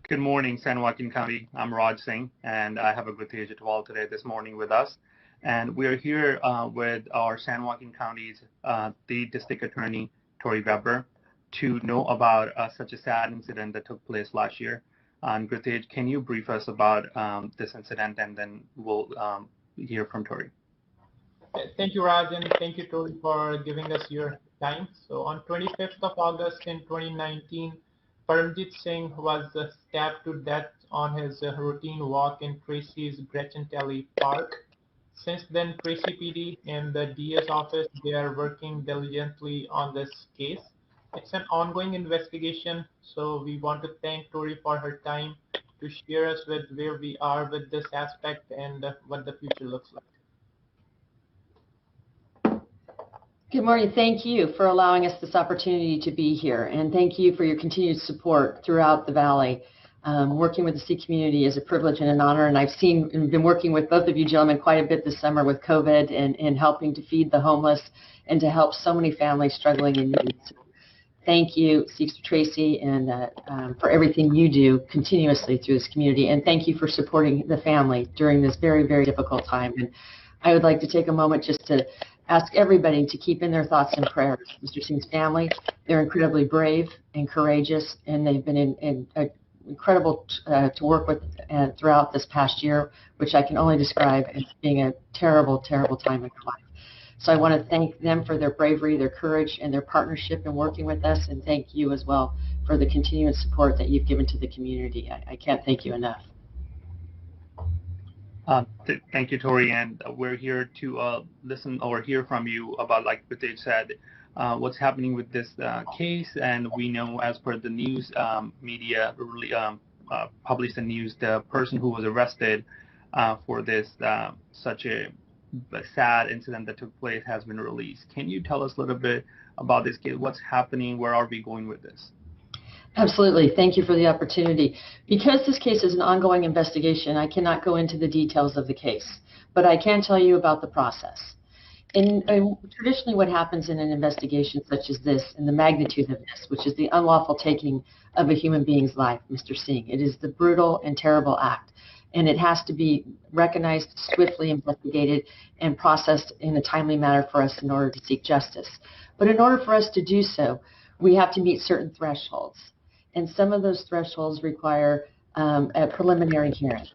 Good morning, San Joaquin County. I'm Raj Singh, and I have a good Atwal today this morning with us. And we're here with our San Joaquin County's the District Attorney, Tori Weber, to know about such a sad incident that took place last year. And Gritej, can you brief us about this incident, and then we'll hear from Tori. Thank you, Raj, and thank you, Tori, for giving us your time. So on 25th of August in 2019, Paramjit Singh was stabbed to death on his routine walk in Tracy's Gretchen Park. Since then, Tracy PD and the DA's office, they are working diligently on this case. It's an ongoing investigation, so we want to thank Tori for her time to share us with where we are with this aspect and what the future looks like. Good morning. Thank you for allowing us this opportunity to be here, and thank you for your continued support throughout the Valley. Working with the Sikh community is a privilege and an honor, and I've seen and been working with both of you gentlemen quite a bit this summer with COVID and helping to feed the homeless and to help so many families struggling in need. So thank you, Sister Tracy, and for everything you do continuously through this community, and thank you for supporting the family during this very, very difficult time. And I would like to take a moment just to ask everybody to keep in their thoughts and prayers. Mr. Singh's family, they're incredibly brave and courageous, and they've been incredible to work with throughout this past year, which I can only describe as being a terrible, terrible time in their life. So I want to thank them for their bravery, their courage, and their partnership in working with us, and thank you as well for the continued support that you've given to the community. I can't thank you enough. Thank you, Tori, and we're here to listen or hear from you about, like Gritej said, what's happening with this case. And we know, as per the news media published the news, the person who was arrested for this such a sad incident that took place has been released. Can you tell us a little bit about this case? What's happening? Where are we going with this? Absolutely. Thank you for the opportunity. Because this case is an ongoing investigation, I cannot go into the details of the case, but I can tell you about the process. And traditionally what happens in an investigation such as this, and the magnitude of this, which is the unlawful taking of a human being's life, Mr. Singh, it is the brutal and terrible act, and it has to be recognized, swiftly investigated, and processed in a timely manner for us in order to seek justice. But in order for us to do so, we have to meet certain thresholds. And some of those thresholds require a preliminary hearing.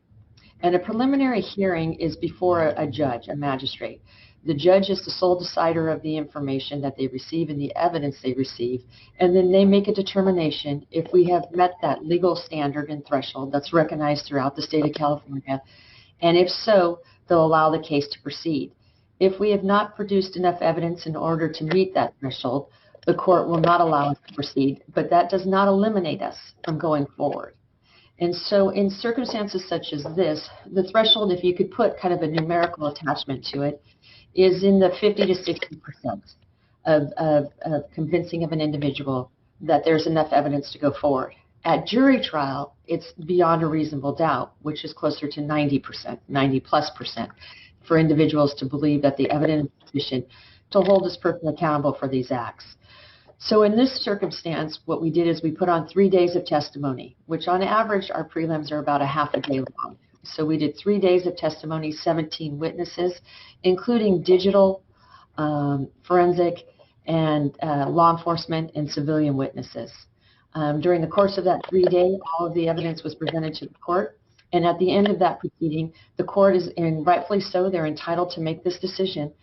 And a preliminary hearing is before a judge, a magistrate. The judge is the sole decider of the information that they receive and the evidence they receive, and then they make a determination if we have met that legal standard and threshold that's recognized throughout the state of California, and if so, they'll allow the case to proceed. If we have not produced enough evidence in order to meet that threshold, the court will not allow us to proceed, but that does not eliminate us from going forward. And so in circumstances such as this, the threshold, if you could put kind of a numerical attachment to it, is in the 50 to 60% of convincing of an individual that there's enough evidence to go forward. At jury trial, it's beyond a reasonable doubt, which is closer to 90%, 90+%, for individuals to believe that the evidence is sufficient to hold this person accountable for these acts. So in this circumstance, what we did is we put on 3 days of testimony, which on average, our prelims are about a half a day long. So we did 3 days of testimony, 17 witnesses, including digital, forensic, and law enforcement and civilian witnesses. During the course of that 3 days, all of the evidence was presented to the court. And at the end of that proceeding, the court is, and rightfully so, they're entitled to make this decision.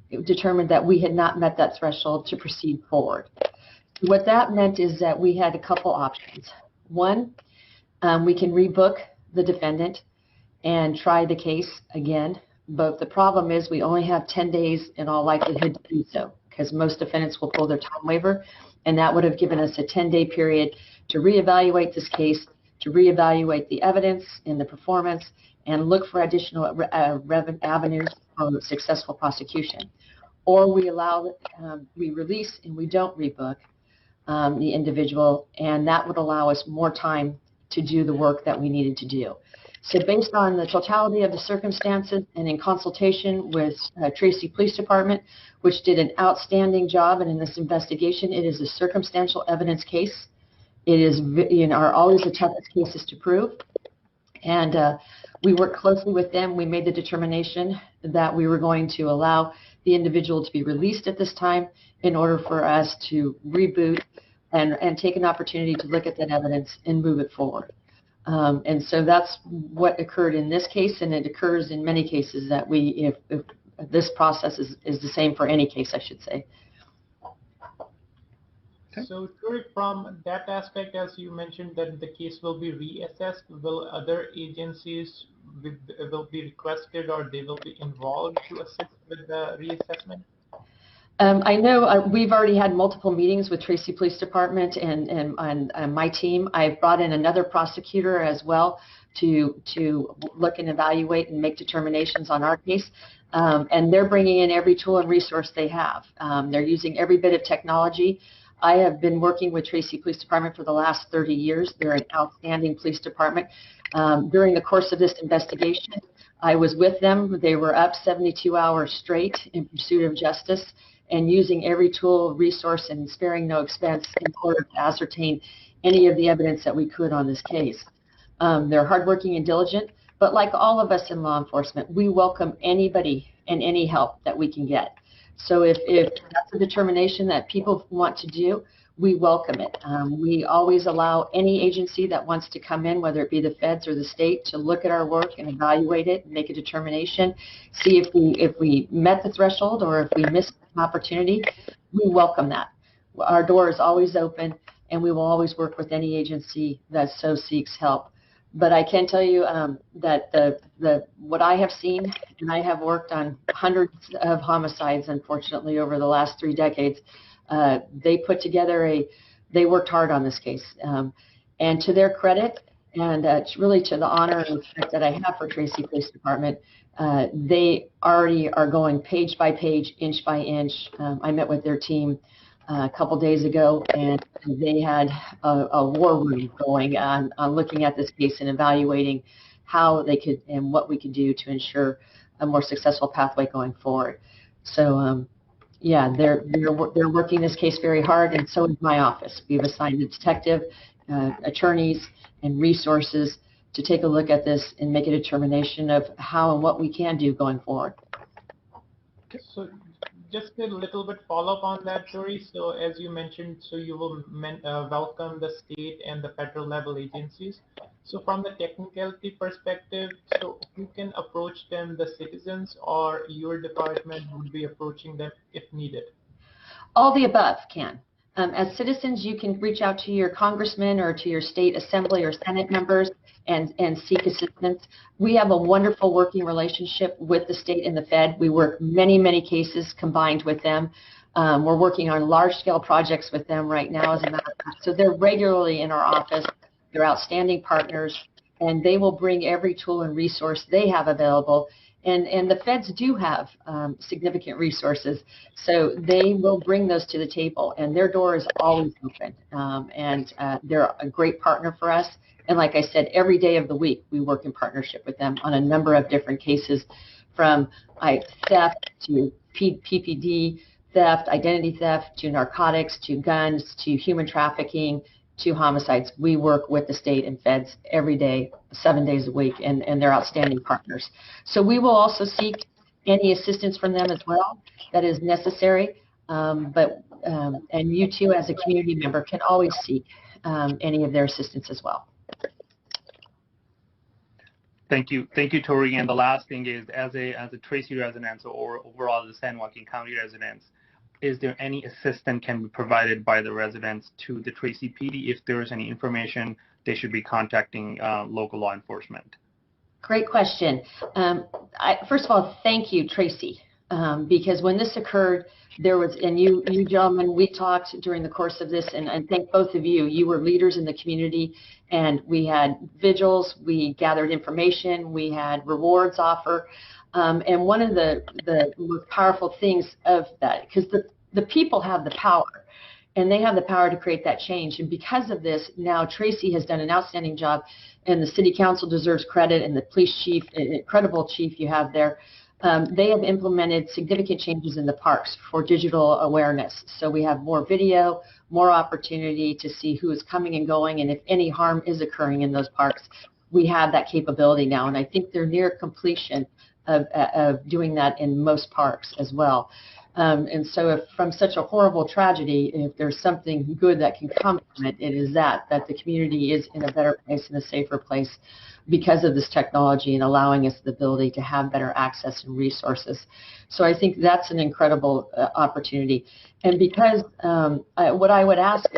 It determined that we had not met that threshold to proceed forward. What that meant is that we had a couple options. One, we can rebook the defendant and try the case again, but the problem is we only have 10 days in all likelihood to do so, because most defendants will pull their time waiver, and that would have given us a 10-day period to reevaluate this case, to reevaluate the evidence and the performance, and look for additional avenues for successful prosecution. Or we allow, we release and we don't rebook the individual, and that would allow us more time to do the work that we needed to do. So based on the totality of the circumstances and in consultation with Tracy Police Department, which did an outstanding job, and in this investigation, it is a circumstantial evidence case. It is, are always the toughest cases to prove. And we worked closely with them. We made the determination that we were going to allow the individual to be released at this time in order for us to reboot and take an opportunity to look at that evidence and move it forward. And so that's what occurred in this case, and it occurs in many cases that if this process is the same for any case, I should say. So, from that aspect, as you mentioned that the case will be reassessed, will other agencies will be requested or they will be involved to assist with the reassessment? I know we've already had multiple meetings with Tracy Police Department and my team. I've brought in another prosecutor as well to look and evaluate and make determinations on our case. And they're bringing in every tool and resource they have. They're using every bit of technology. I have been working with Tracy Police Department for the last 30 years. They're an outstanding police department. During the course of this investigation, I was with them. They were up 72 hours straight in pursuit of justice and using every tool, resource, and sparing no expense in order to ascertain any of the evidence that we could on this case. They're hardworking and diligent, but like all of us in law enforcement, we welcome anybody and any help that we can get. So if that's a determination that people want to do, we welcome it. We always allow any agency that wants to come in, whether it be the feds or the state, to look at our work and evaluate it, and make a determination, see if we met the threshold or if we missed an opportunity. We welcome that. Our door is always open, and we will always work with any agency that so seeks help. But I can tell you that what I have seen, and I have worked on hundreds of homicides, unfortunately, over the last 3 decades. They put together they worked hard on this case. And to their credit, and really to the honor and respect that I have for Tracy Police Department, they already are going page by page, inch by inch. I met with their team a couple days ago, and they had a war room going on looking at this case and evaluating how they could and what we could do to ensure a more successful pathway going forward. So yeah, they're working this case very hard, and so is my office. We've assigned a detective, attorneys, and resources to take a look at this and make a determination of how and what we can do going forward. So just a little bit follow-up on that, Tori. So as you mentioned, so you will welcome the state and the federal level agencies. So from the technicality perspective, so who can approach them, the citizens, or your department would be approaching them if needed? All the above can. As citizens, you can reach out to your congressman or to your state assembly or senate members and seek assistance. We have a wonderful working relationship with the state and the Fed. We work many cases combined with them. We're working on large-scale projects with them right now, as a matter of fact. So they're regularly in our office. They're outstanding partners, and they will bring every tool and resource they have available. And the feds do have significant resources, so they will bring those to the table, and their door is always open. They're a great partner for us. And like I said, every day of the week, we work in partnership with them on a number of different cases, from theft to PPD theft, identity theft, to narcotics, to guns, to human trafficking, to homicides. We work with the state and feds every day, 7 days a week, and they're outstanding partners. So we will also seek any assistance from them as well that is necessary. And you too, as a community member, can always seek any of their assistance as well. Thank you, Tori. And the last thing is, as a Tracy resident or overall the San Joaquin County residents, is there any assistance can be provided by the residents to the Tracy PD if there is any information they should be contacting local law enforcement? Great question. First of all, thank you, Tracy, because when this occurred, there was, and you gentlemen, we talked during the course of this, and thank both of you. You were leaders in the community, and we had vigils, we gathered information, we had rewards offer. And one of the most powerful things of that, because the people have the power, and they have the power to create that change. And because of this, now Tracy has done an outstanding job, and the city council deserves credit, and the police chief, incredible chief you have there, They have implemented significant changes in the parks for digital awareness. So we have more video, more opportunity to see who is coming and going, and if any harm is occurring in those parks, we have that capability now. And I think they're near completion of doing that in most parks as well. And so if from such a horrible tragedy, if there's something good that can come from it, it is that the community is in a better place and a safer place because of this technology and allowing us the ability to have better access and resources. So I think that's an incredible opportunity. And because what I would ask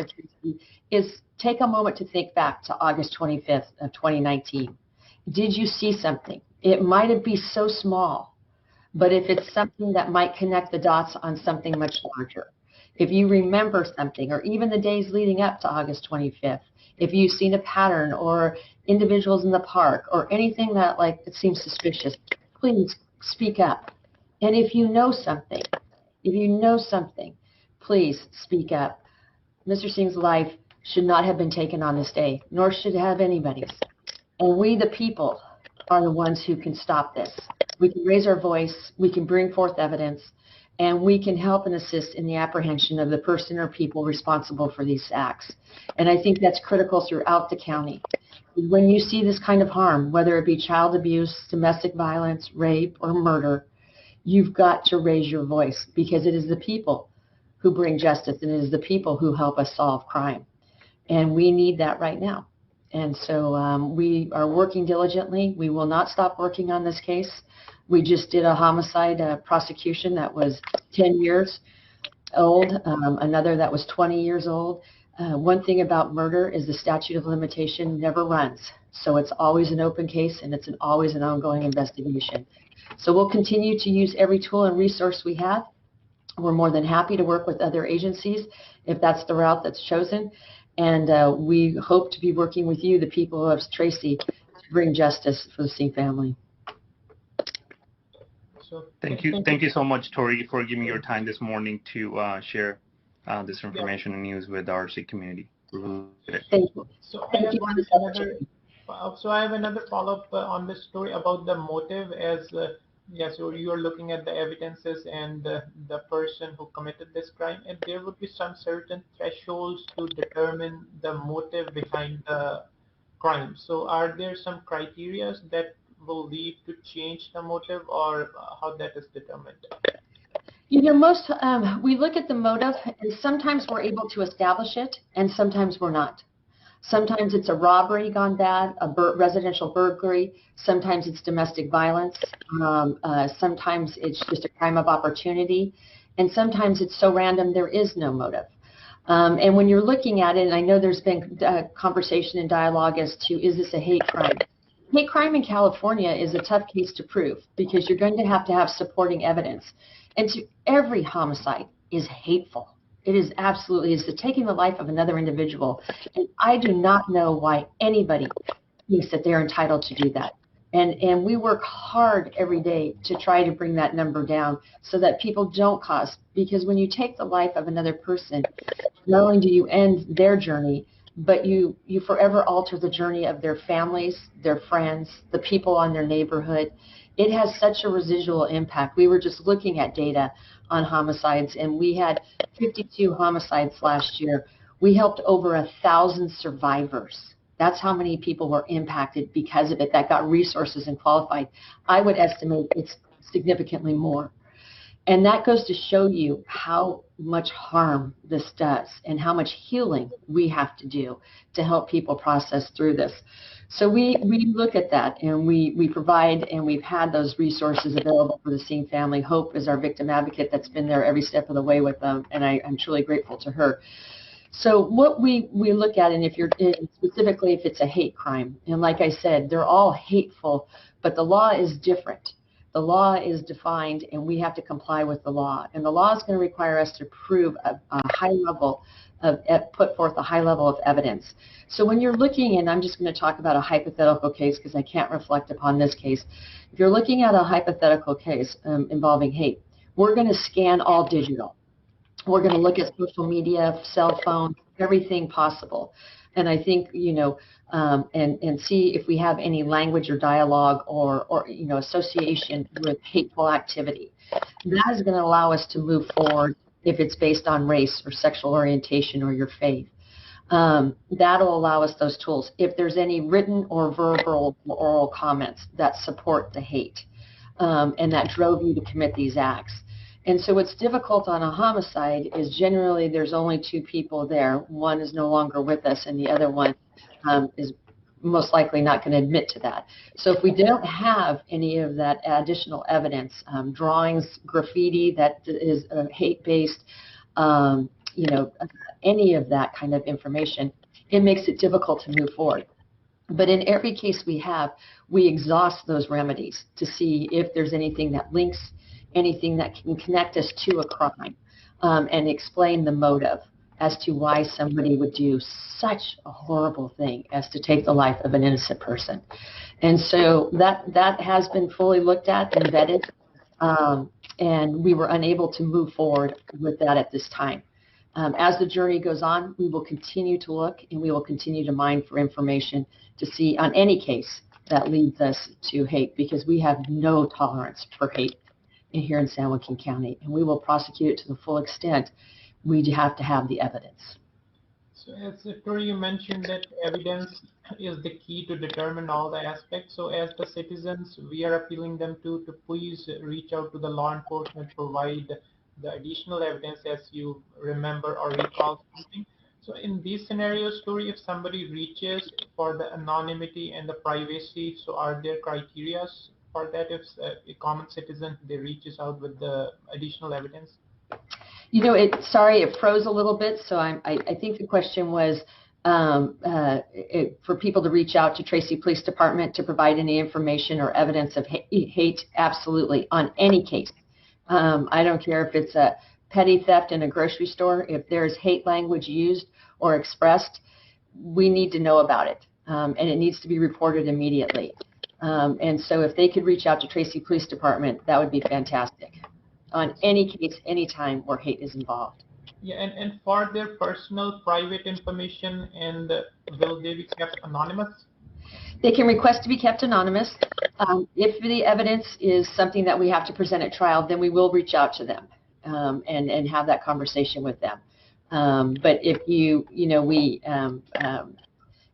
is take a moment to think back to August 25th of 2019. Did you see something? It might be so small, but if it's something that might connect the dots on something much larger, if you remember something, or even the days leading up to August 25th, if you've seen a pattern or individuals in the park or anything that it seems suspicious, please speak up. And if you know something, please speak up. Mr. Singh's life should not have been taken on this day, nor should it have anybody's. And we, the people, are the ones who can stop this. We can raise our voice, we can bring forth evidence, and we can help and assist in the apprehension of the person or people responsible for these acts. And I think that's critical throughout the county. When you see this kind of harm, whether it be child abuse, domestic violence, rape, or murder, you've got to raise your voice, because it is the people who bring justice, and it is the people who help us solve crime. And we need that right now. And so we are working diligently. We will not stop working on this case. We just did a homicide prosecution that was 10 years old, another that was 20 years old. One thing about murder is the statute of limitation never runs. So it's always an open case, and it's always an ongoing investigation. So we'll continue to use every tool and resource we have. We're more than happy to work with other agencies if that's the route that's chosen. And we hope to be working with you, the people of Tracy, to bring justice for the Singh family. So, thank you so much, Tori, for giving your time this morning to share this information and news with our Sikh community. Thank you. So I have another follow-up on this story about the motive. As so you are looking at the evidences and the person who committed this crime, and there would be some certain thresholds to determine the motive behind the crime. So are there some criteria that will lead to change the motive, or how that is determined? You know, we look at the motive, and sometimes we're able to establish it, and sometimes we're not. Sometimes it's a robbery gone bad, a residential burglary. Sometimes it's domestic violence. Sometimes it's just a crime of opportunity. And sometimes it's so random there is no motive. And when you're looking at it, and I know there's been conversation and dialogue as to, is this a hate crime? Hate crime in California is a tough case to prove, because you're going to have supporting evidence. And to every homicide is hateful. It is absolutely, it's the taking the life of another individual. And I do not know why anybody thinks that they're entitled to do that. And we work hard every day to try to bring that number down so that people don't cause. Because when you take the life of another person, not only do you end their journey, but you forever alter the journey of their families, their friends, the people on their neighborhood. It has such a residual impact. We were just looking at data on homicides, and we had 52 homicides last year. We helped over 1,000 survivors. That's how many people were impacted because of it, that got resources and qualified. I would estimate it's significantly more. And that goes to show you how much harm this does and how much healing we have to do to help people process through this. So we look at that, and we provide, and we've had those resources available for the Singh family. Hope is our victim advocate that's been there every step of the way with them, and I'm truly grateful to her. So what we look at, and if you're specifically if it's a hate crime, and like I said, they're all hateful, but the law is different. The law is defined, and we have to comply with the law. And the law is going to require us to prove a high level put forth a high level of evidence. So when you're looking, and I'm just going to talk about a hypothetical case because I can't reflect upon this case. If you're looking at a hypothetical case involving hate, we're going to scan all digital. We're going to look at social media, cell phones, everything possible. And I think, and see if we have any language or dialogue or association with hateful activity. That is going to allow us to move forward if it's based on race or sexual orientation or your faith. That'll allow us those tools. If there's any written or verbal or oral comments that support the hate and that drove you to commit these acts. And so what's difficult on a homicide is generally there's only two people there. One is no longer with us and the other one is most likely not going to admit to that. So if we don't have any of that additional evidence, drawings, graffiti that is hate-based, any of that kind of information, it makes it difficult to move forward. But in every case we exhaust those remedies to see if there's anything that links, anything that can connect us to a crime, and explain the motive as to why somebody would do such a horrible thing as to take the life of an innocent person. And so that has been fully looked at and vetted, and we were unable to move forward with that at this time. As the journey goes on, we will continue to look and we will continue to mine for information to see on any case that leads us to hate, because we have no tolerance for hate here in San Joaquin County, and we will prosecute it to the full extent. We have to have the evidence. So as Tori, you mentioned that evidence is the key to determine all the aspects. So as the citizens, we are appealing them to please reach out to the law enforcement, provide the additional evidence as you remember or recall something. So in these scenarios, Tori, if somebody reaches for the anonymity and the privacy, so are there criteria for that if a common citizen, they reaches out with the additional evidence? Sorry, it froze a little bit, so I think the question was for people to reach out to Tracy Police Department to provide any information or evidence of hate, absolutely, on any case. I don't care if it's a petty theft in a grocery store. If there's hate language used or expressed, we need to know about it, and it needs to be reported immediately. And so if they could reach out to Tracy Police Department, that would be fantastic on any case, any time where hate is involved. Yeah, and for their personal private information, and will they be kept anonymous? They can request to be kept anonymous. If the evidence is something that we have to present at trial, then we will reach out to them and have that conversation with them. But if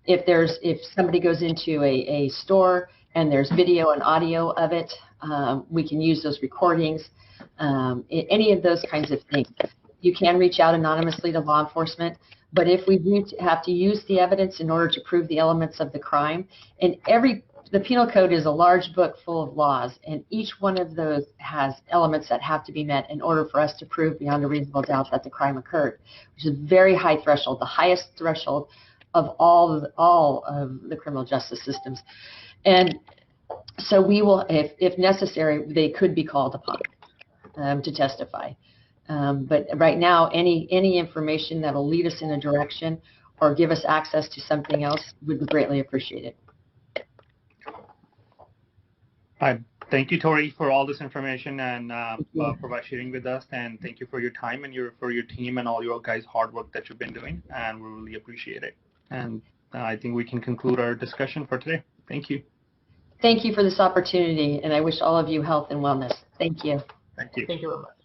if somebody goes into a store and there's video and audio of it, we can use those recordings. Any of those kinds of things. You can reach out anonymously to law enforcement, but if we have to use the evidence in order to prove the elements of the crime, and the penal code is a large book full of laws, and each one of those has elements that have to be met in order for us to prove beyond a reasonable doubt that the crime occurred, which is a very high threshold, the highest threshold of all of the criminal justice systems. And so we will, if necessary, they could be called upon to testify. But right now, any information that will lead us in a direction or give us access to something else would be greatly appreciated. Thank you, Tori, for all this information and for sharing with us. And thank you for your time and for your team and all your guys' hard work that you've been doing. And we really appreciate it. And I think we can conclude our discussion for today. Thank you. Thank you for this opportunity, and I wish all of you health and wellness. Thank you. Thank you. Thank you very much.